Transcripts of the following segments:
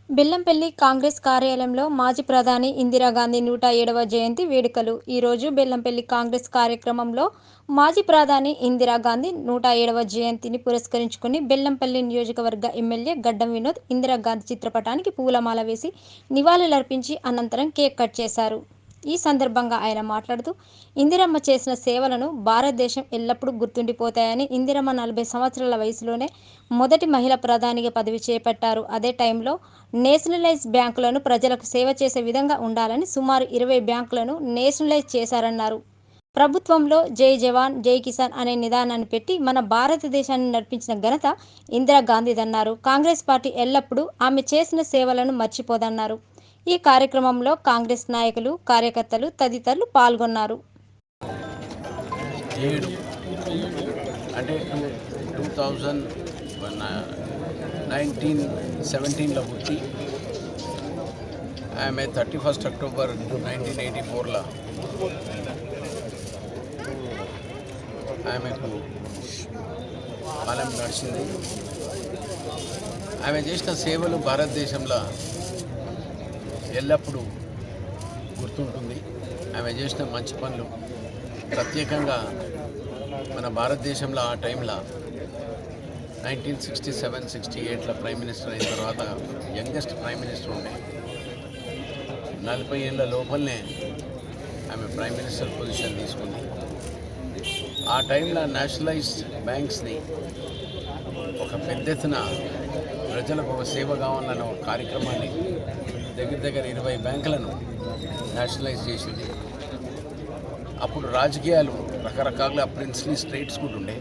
బెల్లంపల్లి కాంగ్రెస్ కార్యాలయంలో మాజీ ప్రధాని ఇందిరాగాంధీ 107వ జయంతి వేడుకలు. ఈరోజు బెల్లంపల్లి కాంగ్రెస్ కార్యక్రమంలో మాజీ ప్రధాని ఇందిరాగాంధీ 107వ జయంతిని పురస్కరించుకుని బెల్లంపల్లి నియోజకవర్గ ఎమ్మెల్యే గడ్డం వినోద్ ఇందిరాగాంధీ చిత్రపటానికి పూలమాల వేసి నివాళులర్పించి అనంతరం కేక్ కట్ చేశారు. ఈ సందర్భంగా ఆయన మాట్లాడుతూ, ఇందిరమ్మ చేసిన సేవలను భారతదేశం ఎల్లప్పుడూ గుర్తుండిపోతాయని, ఇందిరమ్మ 40 సంవత్సరాల వయసులోనే మొదటి మహిళా ప్రధానిగా పదవి చేపట్టారు. అదే టైంలో నేషనలైజ్ బ్యాంకులను ప్రజలకు సేవ చేసే విధంగా ఉండాలని సుమారు 20 బ్యాంకులను నేషనలైజ్ చేశారన్నారు. ప్రభుత్వంలో జై జవాన్ జై కిసాన్ అనే నిదానాన్ని పెట్టి మన భారతదేశాన్ని నడిపించిన ఘనత ఇందిరాగాంధీదన్నారు. కాంగ్రెస్ పార్టీ ఎల్లప్పుడూ ఆమె చేసిన సేవలను మర్చిపోదన్నారు. ఈ కార్యక్రమంలో కాంగ్రెస్ నాయకులు, కార్యకర్తలు తదితరులు పాల్గొన్నారు. అంటే 1917లో పుట్టి ఆమె 31 అక్టోబర్ 1984లో ఆమెకు కాలం నడిచింది. ఆమె చేసిన సేవలు భారతదేశంలో ఎల్లప్పుడూ గుర్తుంటుంది. ఆమె చేసిన మంచి పనులు ప్రత్యేకంగా మన భారతదేశంలో ఆ టైంలో 1967-68లో ప్రైమ్ మినిస్టర్ అయిన తర్వాత యంగెస్ట్ ప్రైమ్ మినిస్టర్ ఉండే 40 ఏళ్ళ లోపలనే ఆమె ప్రైమ్ మినిస్టర్ పొజిషన్ తీసుకుంది. ఆ టైంలో నేషనలైజ్డ్ బ్యాంక్స్ని ఒక పెద్ద ఎత్తున ప్రజలకు ఒక సేవ కావాలన్న ఒక కార్యక్రమాన్ని దగ్గర 20 బ్యాంకులను నేషనలైజ్ చేసింది. అప్పుడు రాజకీయాలు రకరకాలుగా ప్రిన్స్లీ స్టేట్స్ కూడా ఉండే,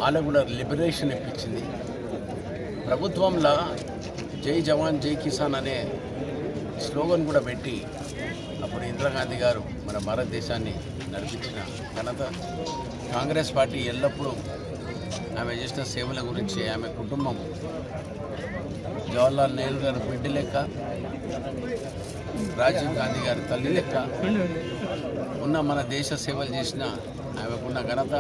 వాళ్ళకు కూడా లిబరేషన్ ఇప్పించింది. ప్రభుత్వంలో జై జవాన్ జై కిసాన్ అనే స్లోగన్ కూడా పెట్టి అప్పుడు ఇందిరాగాంధీ గారు మన భారతదేశాన్ని నడిపించిన ఘనత కాంగ్రెస్ పార్టీ ఎల్లప్పుడూ ఆమె చేసిన సేవల గురించి ఆమె కుటుంబం జవహర్లాల్ నెహ్రూ గారి బిడ్డ లెక్క, రాజీవ్ గాంధీ గారి తల్లి లెక్క ఉన్న మన దేశ సేవలు చేసిన ఆమెకున్న ఘనత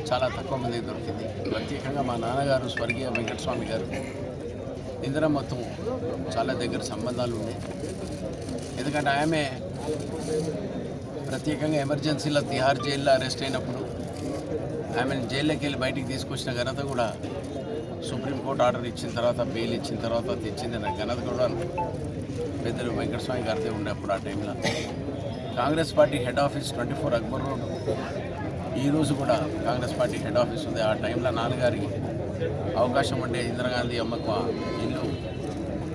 చాలా తక్కువ మందికి దొరికింది. ప్రత్యేకంగా మా నాన్నగారు స్వర్గీయ వెంకటస్వామి గారు ఇందిరమ్మతో చాలా దగ్గర సంబంధాలు ఉన్నాయి. ఎందుకంటే ఆమె ప్రత్యేకంగా ఎమర్జెన్సీలో తిహార్ జైల్లో అరెస్ట్ అయినప్పుడు ఆమెను జైల్లోకి వెళ్ళి బయటికి తీసుకొచ్చిన ఘనత కూడా సుప్రీంకోర్టు ఆర్డర్ ఇచ్చిన తర్వాత, బెయిల్ ఇచ్చిన తర్వాత తెచ్చింది నా ఘనత కూడా పెద్దలు వెంకటస్వామి గారితో ఉండే. అప్పుడు ఆ టైంలో Congress party head office 24 Akbar road, ఈరోజు కూడా కాంగ్రెస్ పార్టీ హెడ్ ఆఫీస్ ఉంది. ఆ టైంలో నాన్నగారికి అవకాశం ఉండే ఇందిరాగాంధీ అమ్మకు ఇల్లు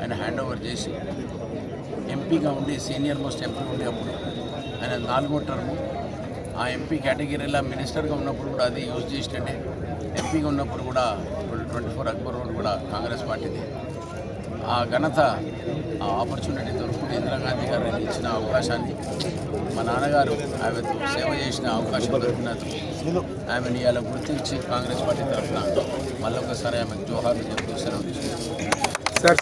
ఆయన హ్యాండ్ ఓవర్ చేసి ఎంపీగా ఉండి సీనియర్ మోస్ట్ ఎంపీ ఉండే అప్పుడు ఆయన 4వ టర్ము ఆ ఎంపీ కేటగిరీలో మినిస్టర్గా ఉన్నప్పుడు కూడా అది యూజ్ చేసినట్టే. ఎంపీగా ఉన్నప్పుడు కూడా 24 అక్బర్ రోడ్ కూడా కాంగ్రెస్ పార్టీది. ఆ ఘనత, ఆ ఆపర్చునిటీ దొరుకుతుంది. ఇందిరాగాంధీ గారు ఇచ్చిన అవకాశాన్ని మా నాన్నగారు ఆమెతో సేవ చేసిన అవకాశం దొరికినందుకు ఆమెను ఇవాళ గుర్తించి కాంగ్రెస్ పార్టీ తరఫున మళ్ళొకసారి ఆమెకు జోహార్లు చెప్తూ సెలవు తీసుకుంటాం.